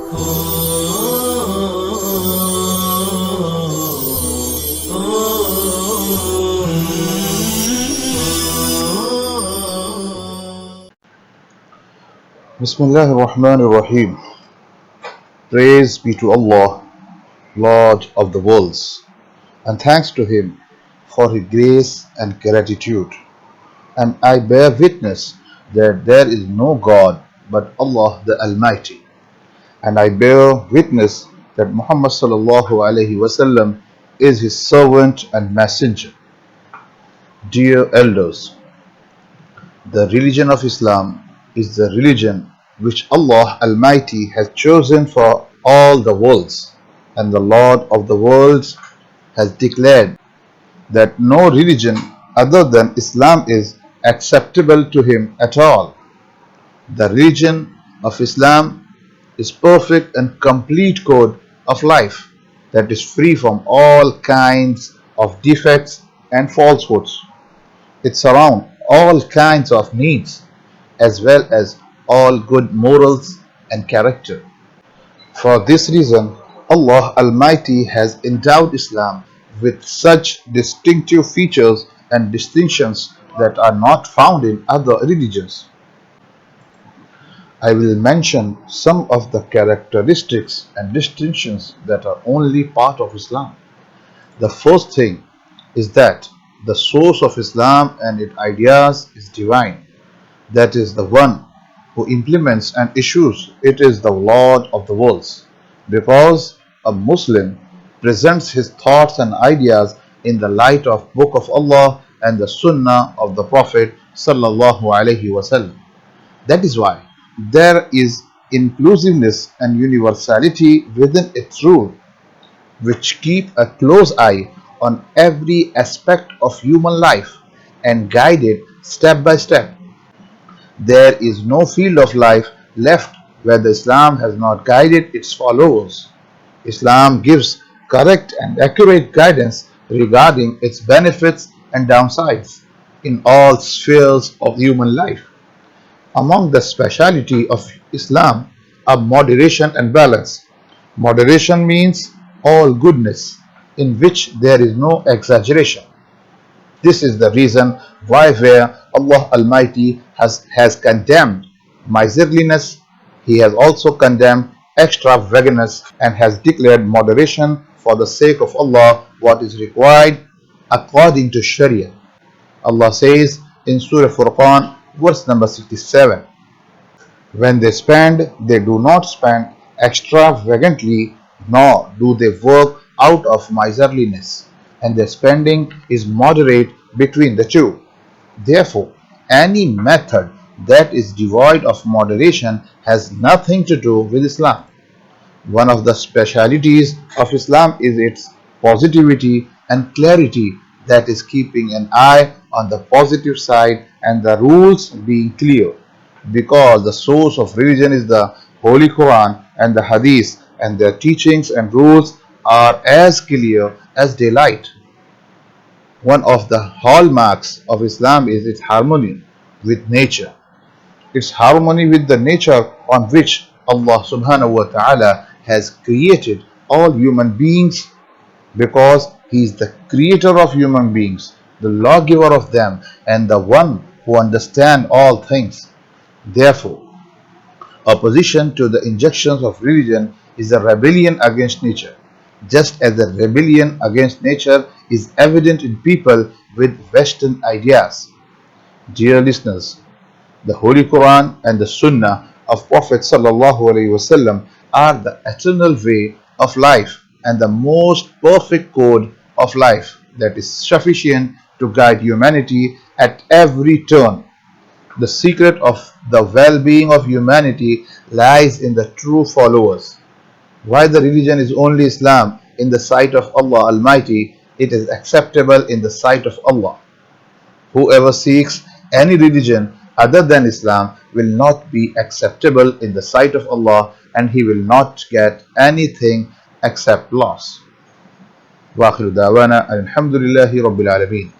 Bismillah ar-Rahman ar-Rahim. Praise be to Allah, Lord of the worlds, and thanks to Him for His grace and gratitude. And I bear witness that there is no God but Allah the Almighty. And I bear witness that Muhammad sallallahu alaihi wasallam is His servant and messenger. Dear elders, the religion of Islam is the religion which Allah Almighty has chosen for all the worlds, and the Lord of the worlds has declared that no religion other than Islam is acceptable to Him at all. The religion of Islam is perfect and complete code of life that is free from all kinds of defects and falsehoods. It surrounds all kinds of needs as well as all good morals and character. For this reason, Allah Almighty has endowed Islam with such distinctive features and distinctions that are not found in other religions. I will mention some of the characteristics and distinctions that are only part of Islam. The first thing is that the source of Islam and its ideas is divine. That is the one who implements and issues. It is the Lord of the worlds. Because a Muslim presents his thoughts and ideas in the light of Book of Allah and the Sunnah of the Prophet sallallahu alaihi wasallam. That is why there is inclusiveness and universality within its rule, which keep a close eye on every aspect of human life and guide it step by step. There is no field of life left where the Islam has not guided its followers. Islam gives correct and accurate guidance regarding its benefits and downsides in all spheres of human life. Among the speciality of Islam are moderation and balance. Moderation means all goodness, in which there is no exaggeration. This is the reason why where Allah Almighty has condemned miserliness, He has also condemned extravagance and has declared moderation for the sake of Allah what is required according to Sharia. Allah says in Surah Furqan, verse number 67, when they spend, they do not spend extravagantly, nor do they work out of miserliness, and their spending is moderate between the two. Therefore, any method that is devoid of moderation has nothing to do with Islam. One of the specialities of Islam is its positivity and clarity, that is keeping an eye on the positive side and the rules being clear, because the source of religion is the Holy Quran and the Hadith, and their teachings and rules are as clear as daylight. One of the hallmarks of Islam is its harmony with nature. Its harmony with the nature on which Allah subhanahu wa ta'ala has created all human beings, because He is the creator of human beings, the lawgiver of them, and the one who understands all things. Therefore, opposition to the injunctions of religion is a rebellion against nature, just as the rebellion against nature is evident in people with Western ideas. Dear listeners, the Holy Quran and the Sunnah of Prophet sallallahu alaihi wasallam are the eternal way of life and the most perfect code of life that is sufficient to guide humanity at every turn. The secret of the well-being of humanity lies in the true followers. Why the religion is only Islam in the sight of Allah Almighty, it is acceptable in the sight of Allah. Whoever seeks any religion other than Islam will not be acceptable in the sight of Allah, and he will not get anything except loss. وآخر دعوانا الحمد لله رب العالمين.